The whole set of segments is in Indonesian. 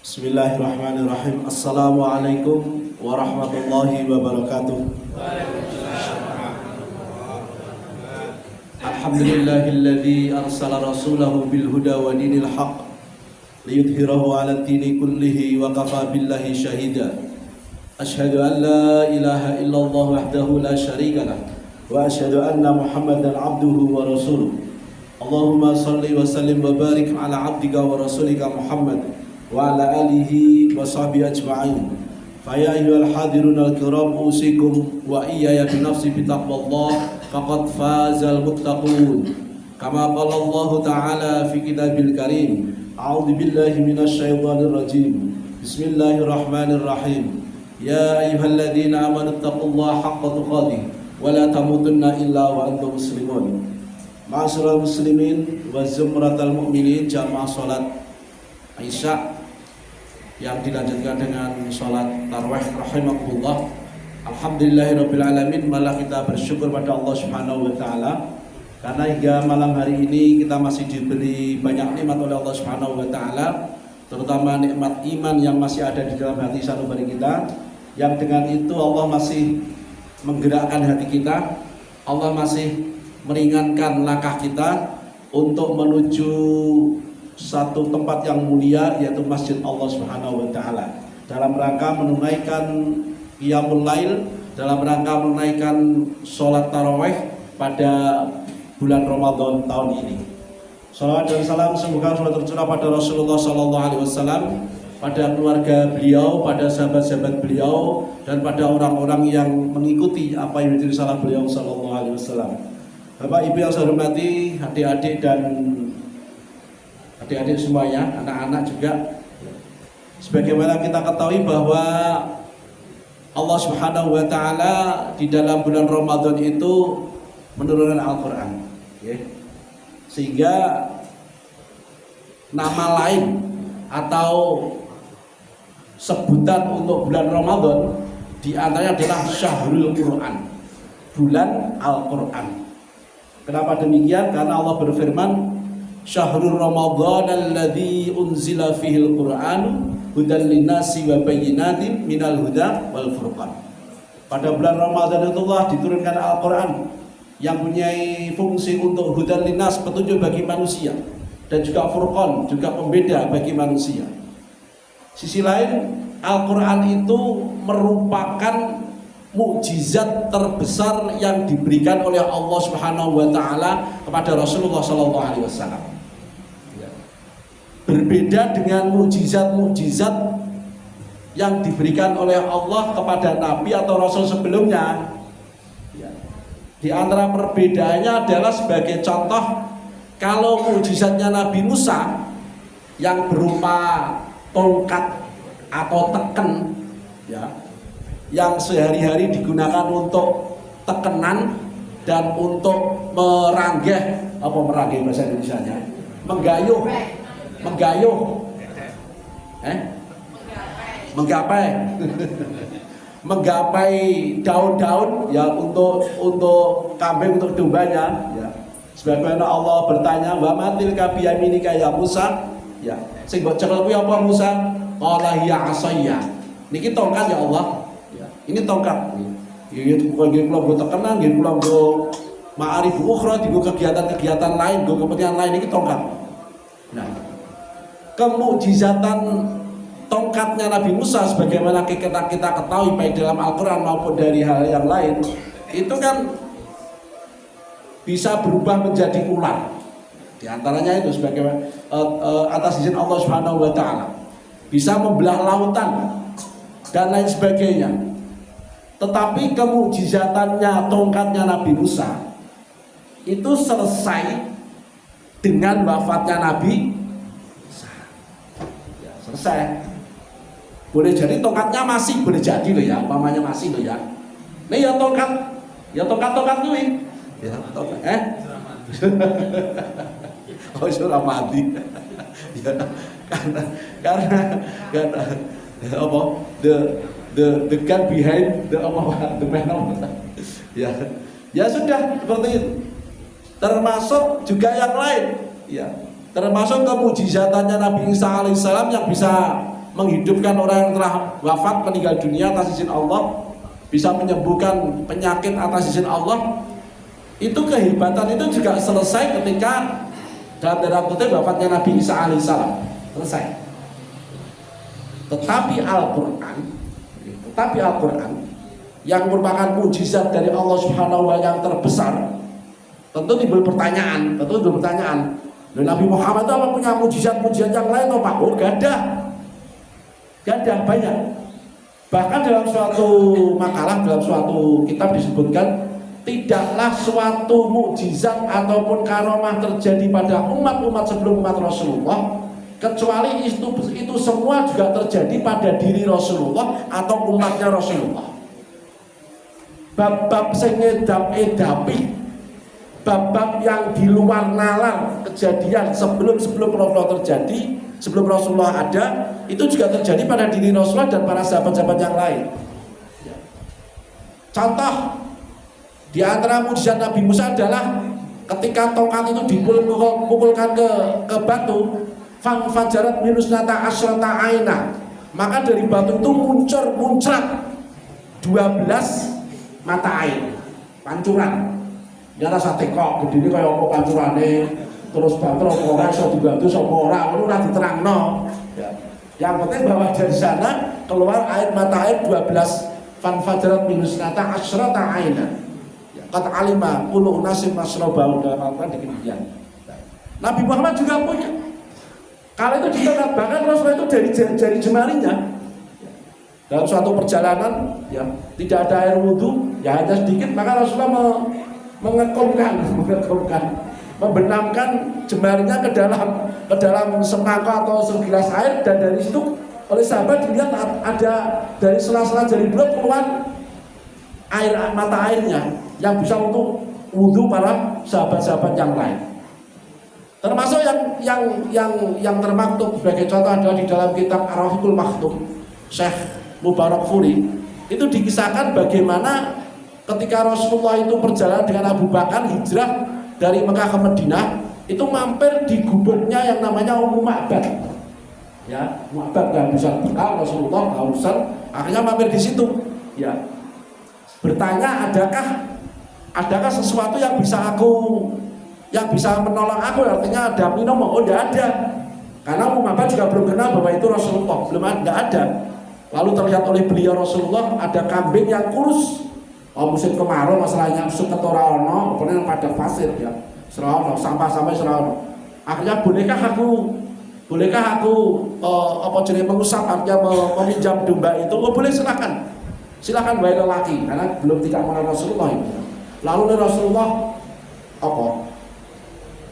Bismillahirrahmanirrahim. Assalamualaikum warahmatullahi wabarakatuh. Alhamdulillahilladzi arsala rasulahu bil huda wa dinil haqq liyudhhirahu 'ala ad-dini kullihi wa kafa billahi shahida. Asyhadu an la ilaha illallah wahdahu la syarika lah wa asyhadu anna Muhammadan 'abduhu wa rasuluh. Allahumma shalli wa sallim wa barik 'ala 'abdika wa rasulika Muhammad wa ala alihi wa sahbihi ajma'in. Fa ya ayyuhal hadirun al-kiram usikum wa iyaya bi nafsi bi taqwallah faqad fazal muttaqun. Kama qala Allah Ta'ala fi kitabil karim. A'udzu billahi minasy syaithanir rajim. Bismillahirrahmanirrahim. Ya ayyuhalladzina amanu taqullaha haqqa tuqatih wa la tamutunna illa wa antum muslimun. Ma'asyiral muslimin wa zumratal mu'minin, jamaah salat Isya yang dilanjutkan dengan sholat tarawih rahimakumullah. Alhamdulillahirabbil alamin. Malah kita bersyukur pada Allah Subhanahu wa taala karena hingga malam hari ini kita masih diberi banyak nikmat oleh Allah Subhanahu wa taala, terutama nikmat iman yang masih ada di dalam hati sanubari kita, yang dengan itu Allah masih menggerakkan hati kita, Allah masih meringankan langkah kita untuk menuju satu tempat yang mulia, yaitu Masjid Allah Subhanahu wa taala, dalam rangka menunaikan qiyamul lail, dalam rangka menunaikan sholat tarawih pada bulan Ramadan tahun ini. Salawat dan salam semoga selalu tercurah pada Rasulullah sallallahu alaihi wasallam, pada keluarga beliau, pada sahabat-sahabat beliau, dan pada orang-orang yang mengikuti apa yang menjadi risalah beliau sallallahu alaihi wasallam. Bapak Ibu yang saya hormati, adik-adik semuanya, anak-anak juga, sebagaimana kita ketahui bahwa Allah Subhanahu wa taala di dalam bulan Ramadan itu menurunkan Al-Qur'an, sehingga nama lain atau sebutan untuk bulan Ramadan di antaranya adalah Syahrul Quran, bulan Al-Qur'an. Kenapa demikian? Karena Allah berfirman, Syahrul Ramadhan alladzi unzila fihil Qur'an hudan linnasi wa bayyinatin minal huda wal furqan. Pada bulan Ramadan itulah diturunkan Al-Qur'an yang punya fungsi untuk hudan linnas, petunjuk bagi manusia, dan juga furqan, juga pembeda bagi manusia. Sisi lain, Al-Qur'an itu merupakan mukjizat terbesar yang diberikan oleh Allah Subhanahu wa taala kepada Rasulullah sallallahu alaihi wasallam. Berbeda dengan mukjizat-mukjizat yang diberikan oleh Allah kepada nabi atau rasul sebelumnya. Di antara perbedaannya adalah sebagai contoh, kalau mukjizatnya Nabi Musa yang berupa tongkat atau teken, yang sehari-hari digunakan untuk tekenan dan untuk meranggeh, bahasa Indonesianya, menggapai daun-daun, ya, untuk kambing, untuk dombanya, ya. Sebagaimana Allah bertanya, wa matil kabiyaminika ya Musa, ya, sing mbok cekel kuwi apa Musa? Qala hiya asayya. Niki tongkat ya Allah. Ya, ini tongkat. Iki kula nggo tekenan, nggih kula nggo ma'arif ukhra, digo kegiatan-kegiatan lain, nggo kepentingan lain, iki tongkat. Nah, kemukjizatan tongkatnya Nabi Musa sebagaimana kita ketahui baik dalam Al-Quran maupun dari hal yang lain, itu kan bisa berubah menjadi ular. Di antaranya itu sebagaimana atas izin Allah Subhanahu wa taala bisa membelah lautan dan lain sebagainya. Tetapi kemukjizatannya tongkatnya Nabi Musa itu selesai dengan wafatnya Nabi Musa. Ya, selesai. Boleh jadi tongkatnya masih, boleh jadi loh ya, umpamanya masih loh ya. Nih ya tongkat kuwi. Ya tongkat. Oh, sudah mati. Ya, karena apa? The gun behind the man. Ya. Ya sudah seperti itu. Termasuk juga yang lain, ya. Termasuk kemukjizatannya Nabi Isa alaihissalam yang bisa menghidupkan orang yang telah wafat meninggal dunia atas izin Allah, bisa menyembuhkan penyakit atas izin Allah. Itu kehebatan itu juga selesai ketika dalam tanda kutip wafatnya Nabi Isa alaihissalam, selesai. Tetapi Al-Quran yang merupakan mujizat dari Allah Subhanahu wa Ta'ala yang terbesar, tentu timbul pertanyaan. Nabi Muhammad itu apa punya mujizat yang lain atau Pak? Oh, gak ada banyak. Bahkan dalam suatu makalah, dalam suatu kitab disebutkan, tidaklah suatu mukjizat ataupun karomah terjadi pada umat-umat sebelum umat Rasulullah, kecuali itu semua juga terjadi pada diri Rasulullah atau umatnya Rasulullah. Bab-bab sing edap-edapi, bab-bab yang di luar nalar kejadian sebelum Rasulullah terjadi, sebelum Rasulullah ada, itu juga terjadi pada diri Rasulullah dan para sahabat-sahabat yang lain. Contoh di antara mujizat Nabi Musa adalah ketika tongkat itu dipukulkan ke batu, fanfajarat minusnata asyrata aina, maka dari batu itu muncrat 12 mata air, pancuran. Nyata sate kok gedene kaya apa pancurane, terus banter apa ora iso dibantu sapa ora, ngono ora diterangno. Ya. Yang penting bahwa dari sana keluar mata air 12, fanfajarat minusnata asyrata aina. Kata alimah kullu unasim masrabahum, dalam Al-Quran demikian. Nabi Muhammad juga punya. Kalau itu diterapkan, bahkan Rasulullah itu dari jari jemarinya. Dalam suatu perjalanan, ya tidak ada air wudhu, ya hanya sedikit, maka Rasulullah membenamkan jemarinya ke dalam semangkuk atau segelas air, dan dari situ oleh sahabat dilihat ada dari sela-sela jari beliau keluar mata airnya yang bisa untuk wudhu para sahabat-sahabat yang lain. Termasuk yang termaktub sebagai contoh adalah di dalam kitab Ar-Rahiqul Maktum Syekh Mubarakfuri. Itu dikisahkan bagaimana ketika Rasulullah itu perjalanan dengan Abu Bakar hijrah dari Mekah ke Madinah, itu mampir di gubuknya yang namanya Ummu Ma'bad. Ya, Ma'bad nggak bisa bekal, Rasulullah kehausan, akhirnya mampir di situ. Ya, bertanya adakah sesuatu yang bisa menolong aku, artinya ada minum, oh tidak ada, karena Ummu Ma'bad juga belum kenal bahwa itu Rasulullah, belum ada. Lalu terlihat oleh beliau Rasulullah ada kambing yang kurus, musim kemarau masalahnya, suket ora ono, kemudian pada pasir ya, serono sampah-sampah serono. Akhirnya bolehkah aku mengusap, artinya meminjam domba itu? Oh boleh, silakan baik lelaki, karena belum tidak mengenal Rasulullah itu. Lalu Rasulullah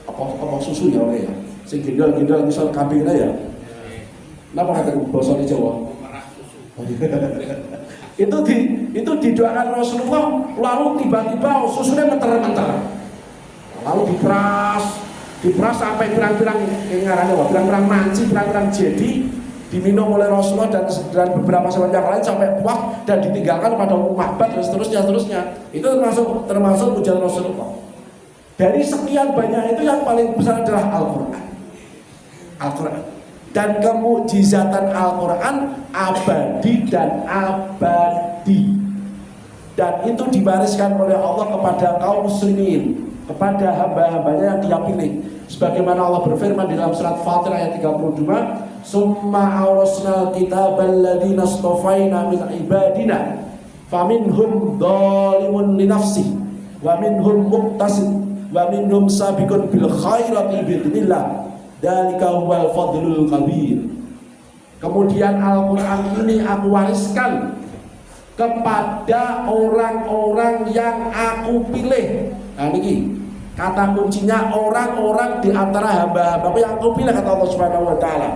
apa susu ya oleh ya, sing gendal misal kambingnya ya. Napa kata bahasa Jawa? itu didoakan Rasulullah, lalu tiba-tiba susunya menter-menter, lalu diperas sampai pirang-pirang manci, pirang-pirang jadi diminum oleh Rasulullah dan beberapa sahabat yang lain sampai puas dan ditinggalkan pada Ummu Ma'bad dan seterusnya. Itu termasuk mujizat Rasulullah. Dari sekian banyak itu yang paling besar adalah Al-Quran. Dan kemujizatan Al-Quran abadi dan abadi, dan itu diwariskan oleh Allah kepada kaum muslimin, kepada hamba-hambanya yang Dia pilih. Sebagaimana Allah berfirman di dalam surat Fatir ayat 32, summa awrasnal kitabal ladzina astafaina min ibadina faminhum dzalimun li nafsihi wa minhum muqtasid wa minhum sabiqun bil khairati biidznillah dzalika huwal fadlul kabir. Kemudian Al-Quran ini aku wariskan kepada orang-orang yang aku pilih. Nah ini kata kuncinya, orang-orang di antara hamba-hamba yang aku pilih, kata Allah Subhanahu wa Ta'ala.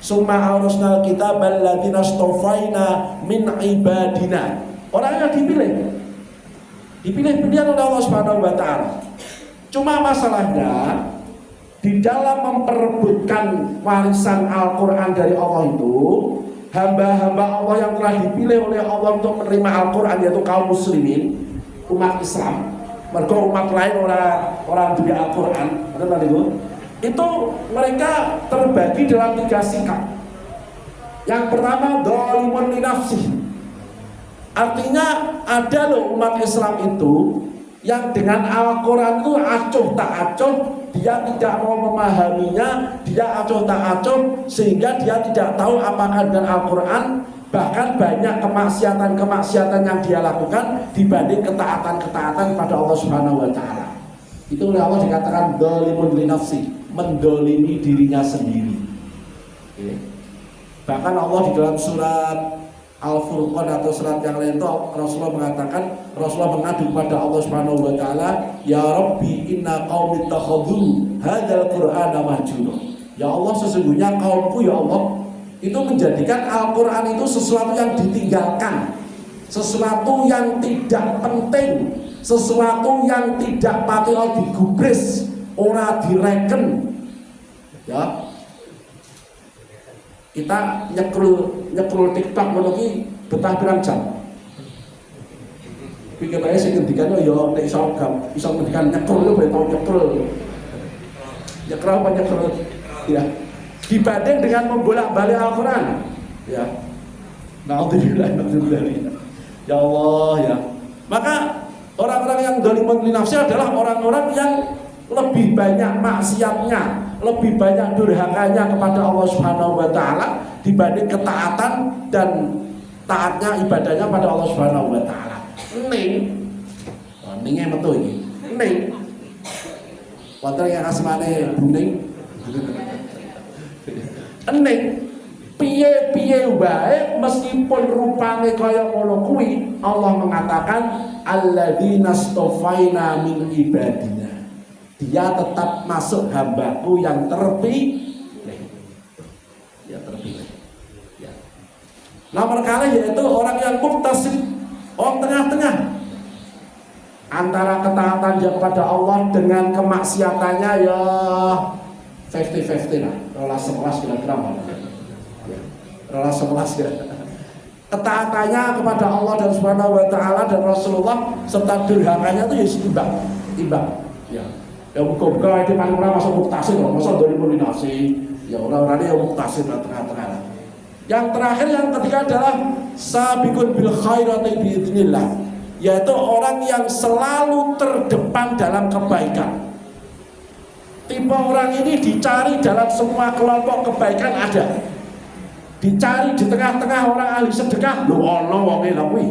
Summa awrasnal kitabal ladzina astafaina min ibadina. Orang yang dipilih oleh Allah Subhanahu wa Ta'ala. Cuma masalahnya di dalam memperebutkan warisan Al-Quran dari Allah itu, hamba-hamba Allah yang telah dipilih oleh Allah untuk menerima Al-Quran, yaitu kaum muslimin, umat Islam. Mereka umat lain orang dunia Al-Quran, itu mereka terbagi dalam 3 sikap. Yang pertama dzalimun li nafsi. Artinya ada loh umat Islam itu yang dengan Al-Quran itu acuh tak acuh, dia tidak mau memahaminya, dia acuh tak acuh, sehingga dia tidak tahu apakah dengan Al-Quran. Bahkan banyak kemaksiatan-kemaksiatan yang dia lakukan dibanding ketaatan-ketaatan pada Allah Subhanahu wa Ta'ala. Itu oleh Allah dikatakan dzalimun li nafsi, mendolimi dirinya sendiri. Bahkan Allah di dalam surat Al-Furqan atau surat yang lain itu Rasulullah mengatakan, Rasulullah mengadu kepada Allah Subhanahu wa Ta'ala, ya Rabbi inna qaumi takhadhu hadzal Qur'ana mahjura. Ya Allah, sesungguhnya kaumku ya Allah itu menjadikan Al-Quran itu sesuatu yang ditinggalkan, sesuatu yang tidak penting, sesuatu yang tidak patut digubris, ora direken. Ya, kita nyekrul TikTok menuki betah pirang jam. Pikir aja sing ngendikan yo nek iso ngendikan nyekrul yo beto nyekrul. Nyekrul apa nyekrul? Ya. Dibanding dengan membolak-balik Al-Quran, ya. Na'udzubillah. Ya Allah, ya. Maka orang-orang yang dzalimun li nafsi adalah orang-orang yang lebih banyak maksiatnya, lebih banyak durhakanya kepada Allah Subhanahu wa Ta'ala dibanding ketaatan dan taatnya ibadahnya pada Allah Subhanahu wa Ta'ala. Ningnya metu iki. Ning. Wonten yang asmane Buning. Ening piye-piye wae meskipun rupane kaya ngono kuwi, Allah mengatakan alladzina stofaina min ibadina. Dia tetap masuk hambaku yang terpilih. Ya terpilih. Ya. Nomor kali yaitu orang yang muktasid, orang tengah-tengah antara ketaatan dia kepada Allah dengan kemaksiatannya ya 50-50 lah, rolas 11 kira-kira ya. Rolas 11 ya. Ketaatannya kepada Allah dan Subhanahu wa Ta'ala dan Rasulullah serta durhakanya itu ya imbang. Ya. Ya muka-muka itu paling murah masuk muktasid, masa dzalimun li nafsi. Ya orang-orangnya ya muktasid tengah-tengah. Yang terakhir yang ketiga adalah sabiqun bil khairati biidznillah, yaitu orang yang selalu terdepan dalam kebaikan. Tipe orang ini dicari dalam semua kelompok kebaikan ada. Dicari di tengah-tengah orang ahli sedekah, lho ono wonge lha kuwi.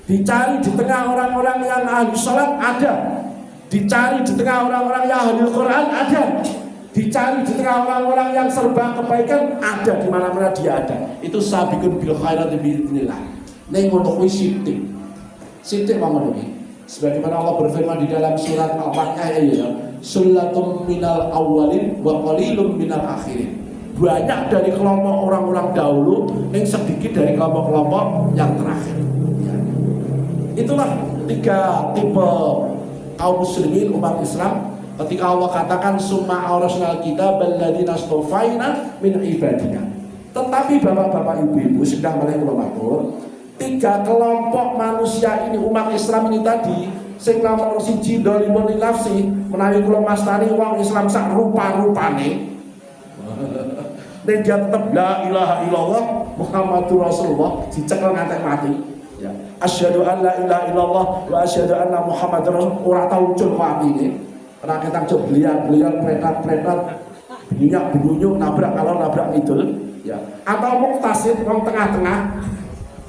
Dicari di tengah orang-orang yang ahli salat ada. Dicari di tengah orang-orang yang ahli Quran ada. Dicari di tengah orang-orang yang serba kebaikan ada, di mana-mana dia ada. Itu sabiqun bil khairati biidznillah. Ning ngono kuwi sithik mawon iki. Sebagaimana Allah berfirman di dalam surat Al-Baqarah ya, sulatum minal awwalin wa qalilum minal akhirin. Banyak dari kelompok orang-orang dahulu yang sedikit dari kelompok-kelompok yang terakhir. Ya. Itulah tiga tipe kaum muslimin umat Islam. Ketika Allah katakan summa aurasnal kitab alladzina astofaina min ibadina. Tetapi bapak-bapak ibu-ibu sedang melakukan matur, tiga kelompok manusia ini, umat Islam ini tadi, sing nomor siji dzalimun li nafsi, menawi kula mastani wong Islam sak rupa-rupane nek dia tetep la ilaha illallah Muhammadur Rasulullah dicekel ngantek mati. Ya. Asyhadu an la ilaha illallah wa asyhadu anna Muhammadar Rasul, ora tau ucul atine. Ora ketak cuk belian pretat benyuk nabrak kalor nabrak idul, ya. Atau muktasid wong tengah-tengah,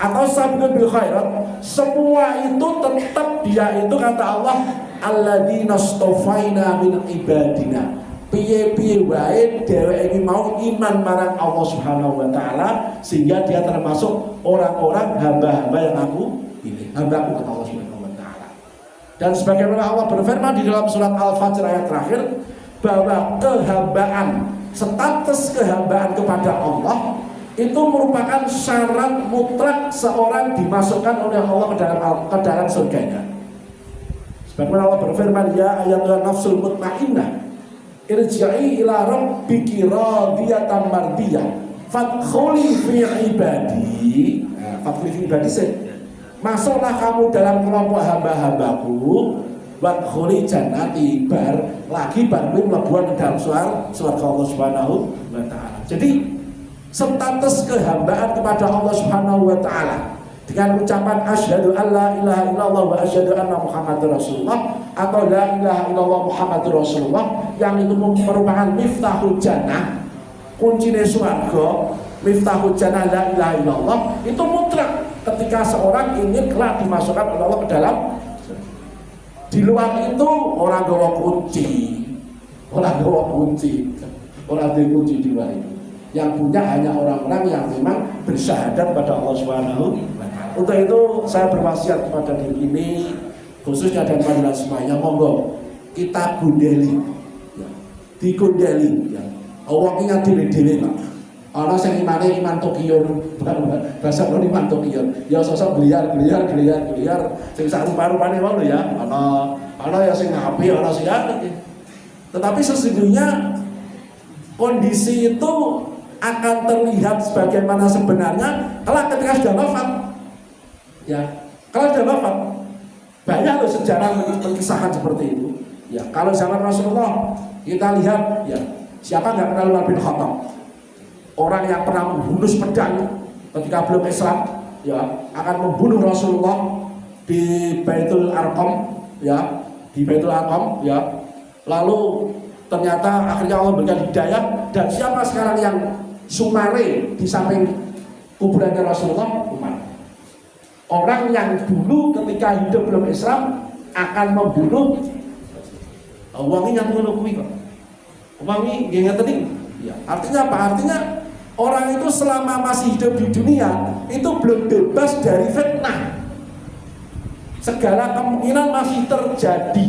atau sabiqun bil khairat, semua itu tetap dia itu kata Allah alladzina astofaina min ibadina. Piye-piye wae dheweke iki mau iman marang Allah Subhanahu wa Ta'ala, sehingga dia termasuk orang-orang hamba-hamba yang aku pilih, hambaku kata Allah Subhanahu wa Ta'ala. Dan sebagaimana Allah berfirman di dalam surat Al-Fajr ayat terakhir, bahwa kehambaan, status kehambaan kepada Allah itu merupakan syarat mutlak seorang dimasukkan oleh Allah ke dalam surganya. Sebagaimana Allah berfirman, ya ayyatuhan nafsul mutmainnah irji'i ila rabbiki radiyatan mardiyah fadkhuli fi ibadi. Fadkhuli fi ibadi, masuklah kamu dalam kelompok hamba-hambaku, wadkhuli jannati, bar mlebu dalam swarga Allah Subhanahu wa Ta'ala. Jadi status kehambaan kepada Allah Subhanahu wa taala dengan ucapan asyhadu alla ilaha illallah wa asyhadu anna muhammadar rasulullah atau la ilaha illallah muhammadur rasulullah, yang itu merupakan miftahul jannah, kunci surga. Miftahul jannah la ilaha illallah itu mutlak ketika seorang ingin kelak dimasukkan oleh Allah ke dalam. Di luar itu orang gawa kunci, orang kunci di luar itu. Yang punya hanya orang-orang yang memang bersyahadat pada Allah Subhanahu wa taala. Untuk itu saya berwasiat kepada diri ini, khususnya dan panjenengan semuanya, monggo kita gundeli, ya, digundeli, ya. Allah ingat diri-diri lah. Ana sing imane iman Tokyo, bahasa lo iman Tokyo. Ya sosok gliar, sing sak rupa-rupane wae lho ya. Ana ya sing apik, ana sing apik. Tetapi sesungguhnya kondisi itu akan terlihat sebagaimana sebenarnya kalau ketika sudah wafat. Ya, kalau sudah wafat, banyak loh sejarah mengisahkan seperti itu. Ya, kalau zaman Rasulullah kita lihat, ya, siapa nggak kenal Umar bin Khattab? Orang yang pernah membunuh pedang ketika belum Islam, ya, akan membunuh Rasulullah di Baitul Arqam, ya, di Baitul Arqam, ya. Lalu ternyata akhirnya Allah berikan hidayah, dan siapa sekarang yang sumare di samping kuburannya Rasulullah? Umar. Orang yang dulu ketika hidup belum Islam akan membunuh. Wangi yang ngono kuwi kok. Wangi nggih ngeten iki. Ya, artinya apa? Artinya orang itu selama masih hidup di dunia itu belum bebas dari fitnah. Segala kemungkinan masih terjadi.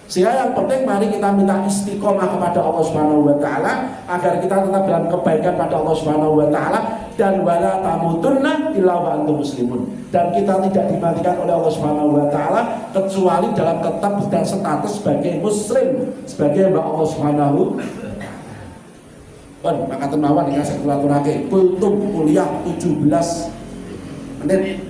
Sehingga yang penting mari kita minta istiqomah kepada Allah Subhanahu wa taala agar kita tetap dalam kebaikan pada Allah Subhanahu wa taala, dan wala tamutunna illa wa antum muslimun, dan kita tidak dimatikan oleh Allah Subhanahu wa taala kecuali dalam tetap dan status sebagai muslim, sebagai hamba Allah Subhanahu. Maka tenawan dengan sekulaturake kultum kuliah 17 menit.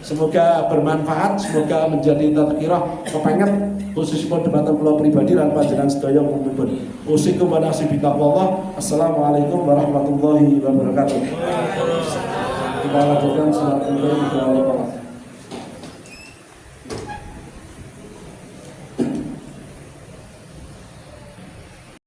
Semoga bermanfaat, semoga menjadi tadzkirah kepengen khususipun dumateng kula pribadi lan panjenengan sedaya umumipun. Usikum wa nasibi taqwallah. Assalamualaikum warahmatullahi wabarakatuh. Kita lanjutkan salat